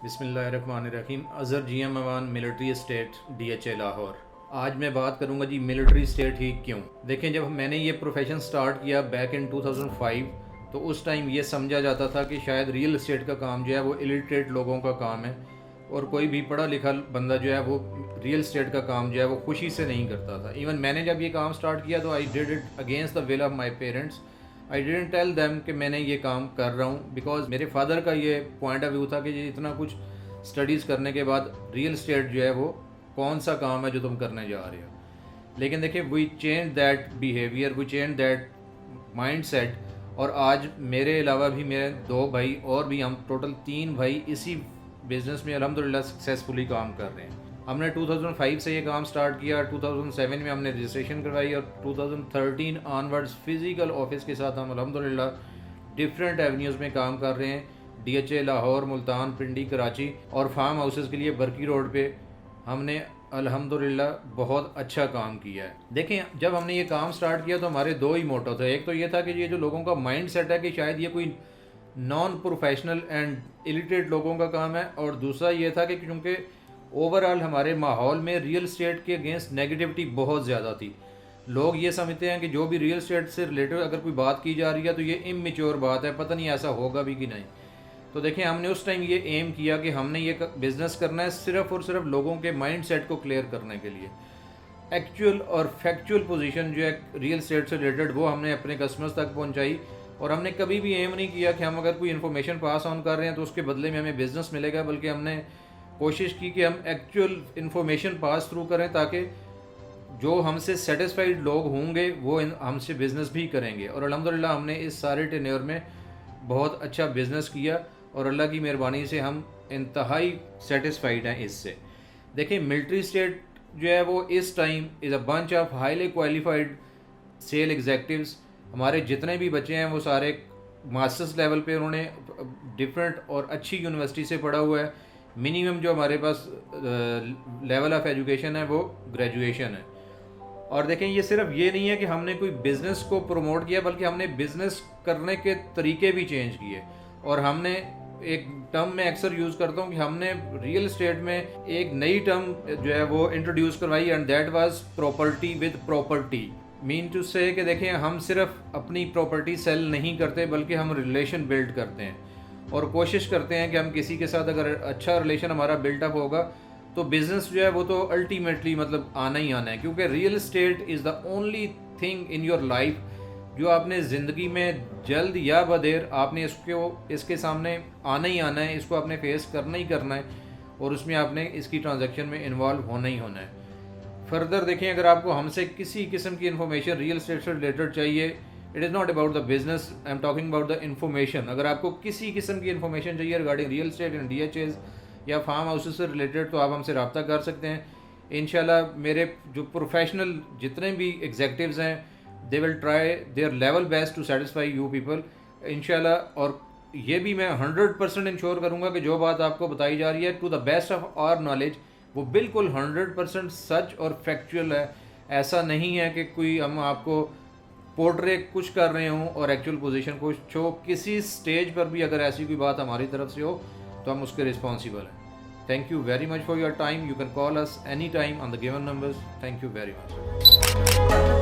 बिस्मिल्लाहिर्रहमानिर्रहीम। Azhar GM Awan military state DHA Lahore. आज मैं बात करूंगा जी मिलिट्री स्टेट ही क्यों। देखें, जब मैंने ये प्रोफेशन स्टार्ट किया बैक इन 2005 तो उस टाइम ये समझा जाता था कि शायद रियल इस्टेट का काम जो है वो इलिटरेट लोगों का काम है और कोई भी पढ़ा लिखा बंदा जो है वो रियल इस्टेट का काम जो है वो खुशी से नहीं करता था। इवन मैंने जब ये काम स्टार्ट किया तो I did it against the will of my parents. I didn't tell them कि मैंने ये काम कर रहा हूँ, बिकॉज मेरे फादर का ये पॉइंट ऑफ व्यू था कि ये इतना कुछ स्टडीज़ करने के बाद रियल इस्टेट जो है वो कौन सा काम है जो तुम करने जा रहे हो। लेकिन देखिए, we change that behaviour, we change that mindset. और आज मेरे अलावा भी मेरे 2 भाई और भी, हम टोटल 3 भाई इसी बिज़नेस में अल्हम्दुलिल्लाह सक्सेसफुली काम कर रहे हैं। हमने 2005 से ये काम स्टार्ट किया, 2007 में हमने रजिस्ट्रेशन करवाई और 2013 ऑनवर्ड्स फिज़िकल ऑफिस के साथ हम अल्हम्दुलिल्लाह डिफरेंट एवेन्यूज़ में काम कर रहे हैं। DHA लाहौर, मुल्तान, पिंडी, कराची और फार्म हाउसेस के लिए बरकी रोड पे हमने अल्हम्दुलिल्लाह बहुत अच्छा काम किया है। देखें, जब हमने ये काम स्टार्ट किया तो हमारे 2 ही मोटो थे। एक तो ये था कि ये जो लोगों का माइंड सेट है कि शायद ये कोई नॉन प्रोफेशनल एंड इलिटरेट लोगों का काम है, और दूसरा ये था कि क्योंकि ओवरऑल हमारे माहौल में रियल इस्टेट के अगेंस्ट नेगेटिविटी बहुत ज़्यादा थी। लोग ये समझते हैं कि जो भी रियल इस्टेट से रिलेटेड अगर कोई बात की जा रही है तो ये इमेच्योर बात है, पता नहीं ऐसा होगा भी कि नहीं। तो देखिए, हमने उस टाइम ये एम किया कि हमने ये बिज़नेस करना है सिर्फ़ और सिर्फ लोगों के माइंड सेट को क्लियर करने के लिए। एक्चुअल और फैक्चुअल पोजीशन जो है रियल इस्टेट से रिलेटेड वो हमने अपने कस्टमर्स तक पहुंचाई। और हमने कभी भी एम नहीं किया कि हम अगर कोई इन्फॉर्मेशन पास ऑन कर रहे हैं तो उसके बदले में हमें बिज़नेस मिलेगा, बल्कि हमने कोशिश की कि हम एक्चुअल इन्फॉर्मेशन पास थ्रू करें ताकि जो हमसे सेटिस्फाइड लोग होंगे वो हमसे बिज़नेस भी करेंगे। और अल्हम्दुलिल्लाह हमने इस सारे टेन्योर में बहुत अच्छा बिज़नेस किया और अल्लाह की मेहरबानी से हम इंतहाई सेटिस्फाइड हैं इससे। देखिए, मिलिट्री स्टेट जो है वो इस time is a bunch of highly qualified sale executives. हमारे जितने भी बच्चे हैं वो सारे मास्टर्स लेवल पे उन्होंने डिफरेंट और अच्छी यूनिवर्सिटी से पढ़ा हुआ है। मिनिमम जो हमारे पास लेवल ऑफ एजुकेशन है वो ग्रेजुएशन है। और देखें, ये सिर्फ ये नहीं है कि हमने कोई बिज़नेस को प्रमोट किया, बल्कि हमने बिज़नेस करने के तरीके भी चेंज किए। और हमने एक टर्म में अक्सर यूज़ करता हूँ कि हमने रियल इस्टेट में एक नई टर्म जो है वो इंट्रोड्यूस करवाई, and that was property with property. Mean to say कि देखें, हम सिर्फ अपनी प्रॉपर्टी सेल नहीं करते बल्कि हम रिलेशन बिल्ड करते हैं और कोशिश करते हैं कि हम किसी के साथ अगर अच्छा रिलेशन हमारा बिल्टअप होगा तो बिज़नेस जो है वो तो अल्टीमेटली मतलब आना ही आना है। क्योंकि real estate is the only thing in your life जो आपने ज़िंदगी में जल्द या बदेर आपने इसके सामने आना ही आना है, इसको आपने फेस करना ही करना है और उसमें आपने इसकी ट्रांजैक्शन में इन्वॉल्व होना ही होना है। फर्दर देखें, अगर आपको हमसे किसी किस्म की इन्फॉर्मेशन रियल इस्टेट से रिलेटेड चाहिए, it is not about the business, I am talking about the information. अगर आपको किसी किस्म की इन्फॉर्मेशन चाहिए regarding real estate and DHAs या फार्म हाउसेस से रिलेटेड तो आप हमसे रब्ता कर सकते हैं। इंशाल्लाह मेरे जो प्रोफेशनल जितने भी एग्जेक्टिव्स हैं they will try their level best to satisfy you people इंशाल्लाह। और ये भी मैं 100% इंश्योर करूँगा कि जो बात आपको बताई जा रही है to the best of our knowledge वो बिल्कुल 100% सच और फैक्चुअल है। ऐसा नहीं है कि कोई हम आपको पोर्ट्रे कुछ कर रहे हों और एक्चुअल पोजीशन कुछ हो। किसी स्टेज पर भी अगर ऐसी कोई बात हमारी तरफ से हो तो हम उसके रिस्पॉन्सिबल हैं। Thank you very much for your time. You can call us any time on the given numbers. Thank you very much.